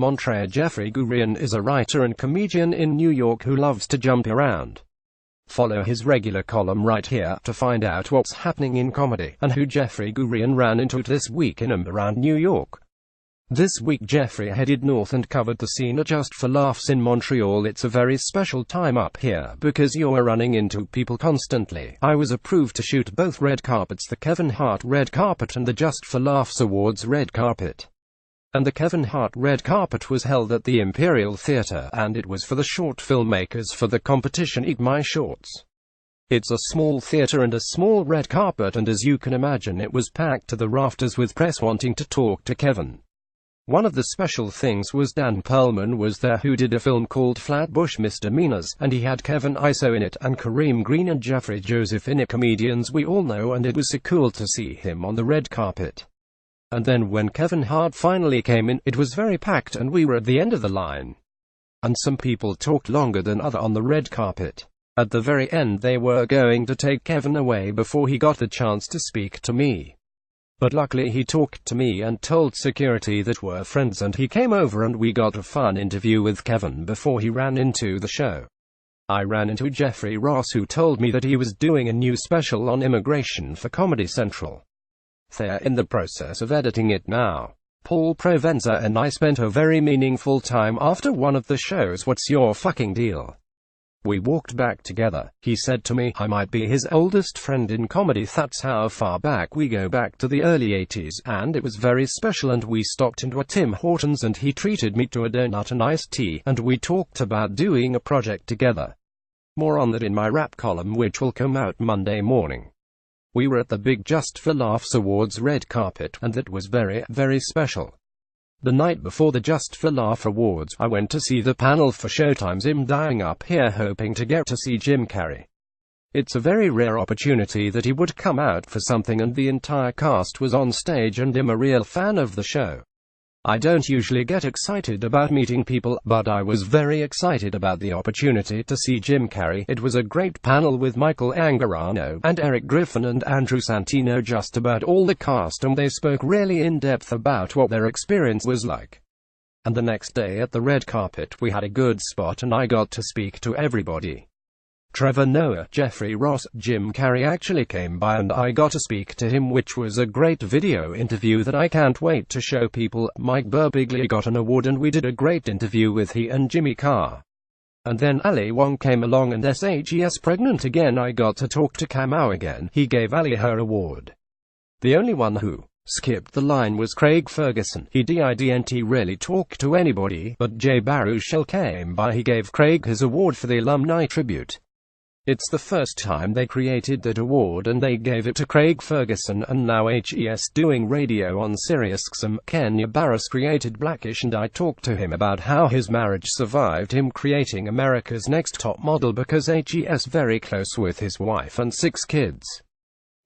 Montrea. Jeffrey Gurian is a writer and comedian in New York who loves to jump around. Follow his regular column right here to find out what's happening in comedy, and who Jeffrey Gurian ran into this week in and around New York. This week Jeffrey headed north and covered the scene at Just for Laughs in Montreal. It's a very special time up here because you're running into people constantly. I was approved to shoot both red carpets, the Kevin Hart red carpet and the Just for Laughs Awards red carpet. And the Kevin Hart red carpet was held at the Imperial Theatre, and it was for the short filmmakers for the competition Eat My Shorts. It's a small theatre and a small red carpet, and as you can imagine it was packed to the rafters with press wanting to talk to Kevin. One of the special things was Dan Perlman was there, who did a film called Flatbush Misdemeanors, and he had Kevin Iso in it, and Kareem Green and Jeffrey Joseph in it, comedians we all know, and it was so cool to see him on the red carpet. And then when Kevin Hart finally came in, it was very packed and we were at the end of the line. And some people talked longer than other on the red carpet. At the very end they were going to take Kevin away before he got the chance to speak to me. But luckily he talked to me and told security that we're friends, and he came over and we got a fun interview with Kevin before he ran into the show. I ran into Jeffrey Ross, who told me that he was doing a new special on immigration for Comedy Central. They're in the process of editing it now. Paul Provenza and I spent a very meaningful time after one of the shows. What's your fucking deal? We walked back together. He said to me I might be his oldest friend in comedy. That's how far back we go, back to the early 80s, and it was very special. And we stopped into a Tim Hortons and he treated me to a donut and iced tea, and we talked about doing a project together. More on that in my rap column, which will come out Monday morning. We were at the big Just for Laughs Awards red carpet, and that was very, very special. The night before the Just for Laugh Awards, I went to see the panel for Showtime's I'm Dying Up Here, hoping to get to see Jim Carrey. It's a very rare opportunity that he would come out for something, and the entire cast was on stage, and I'm a real fan of the show. I don't usually get excited about meeting people, but I was very excited about the opportunity to see Jim Carrey. It was a great panel with Michael Angarano and Eric Griffin and Andrew Santino, just about all the cast, and they spoke really in depth about what their experience was like. And the next day at the red carpet we had a good spot and I got to speak to everybody. Trevor Noah, Jeffrey Ross, Jim Carrey actually came by and I got to speak to him, which was a great video interview that I can't wait to show people. Mike Birbiglia got an award and we did a great interview with he and Jimmy Carr. And then Ali Wong came along and SHES pregnant again. I got to talk to Kamau again. He gave Ali her award. The only one who skipped the line was Craig Ferguson. He didn't really talk to anybody, but Jay Baruchel came by. He gave Craig his award for the alumni tribute. It's the first time they created that award and they gave it to Craig Ferguson, and now HES doing radio on SiriusXM. Kenya Barris created Blackish and I talked to him about how his marriage survived him creating America's Next Top Model, because HES very close with his wife and 6 kids.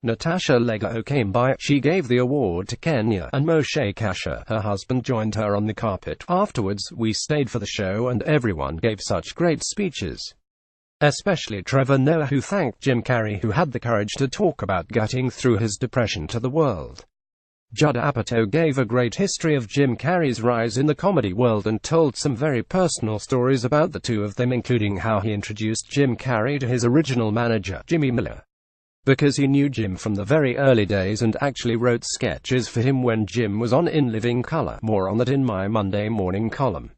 Natasha Leggett came by. She gave the award to Kenya, and Moshe Kasher, her husband, joined her on the carpet. Afterwards, we stayed for the show and everyone gave such great speeches. Especially Trevor Noah, who thanked Jim Carrey, who had the courage to talk about getting through his depression to the world. Judd Apatow gave a great history of Jim Carrey's rise in the comedy world and told some very personal stories about the two of them, including how he introduced Jim Carrey to his original manager, Jimmy Miller, because he knew Jim from the very early days and actually wrote sketches for him when Jim was on In Living Color. More on that in my Monday morning column.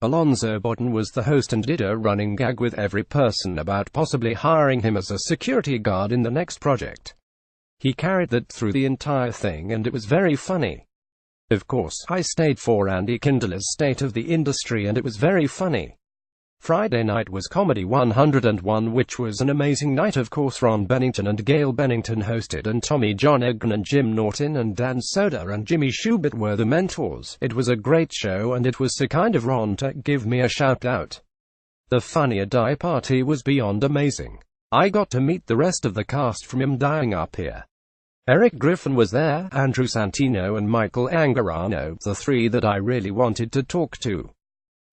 Alonzo Bodden was the host and did a running gag with every person about possibly hiring him as a security guard in the next project. He carried that through the entire thing and it was very funny. Of course, I stayed for Andy Kindler's State of the Industry and it was very funny. Friday night was Comedy 101, which was an amazing night. Of course, Ron Bennington and Gail Bennington hosted, and Tommy John Egan and Jim Norton and Dan Soder and Jimmy Schubert were the mentors. It was a great show and it was so kind of Ron to give me a shout out. The Funny or Die party was beyond amazing. I got to meet the rest of the cast from I'm Dying Up Here. Eric Griffin was there, Andrew Santino and Michael Angarano, the 3 that I really wanted to talk to.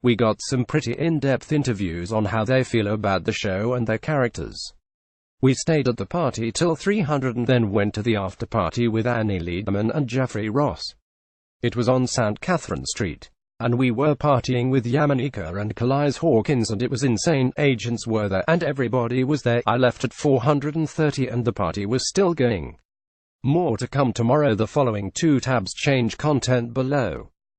We got some pretty in-depth interviews on how they feel about the show and their characters. We stayed at the party till 300 and then went to the after-party with Annie Liederman and Jeffrey Ross. It was on St. Catherine Street. And we were partying with Yamanika and Calais Hawkins, and it was insane. Agents were there and everybody was there. I left at 4:30 and the party was still going. More to come tomorrow. The following 2 tabs change content below.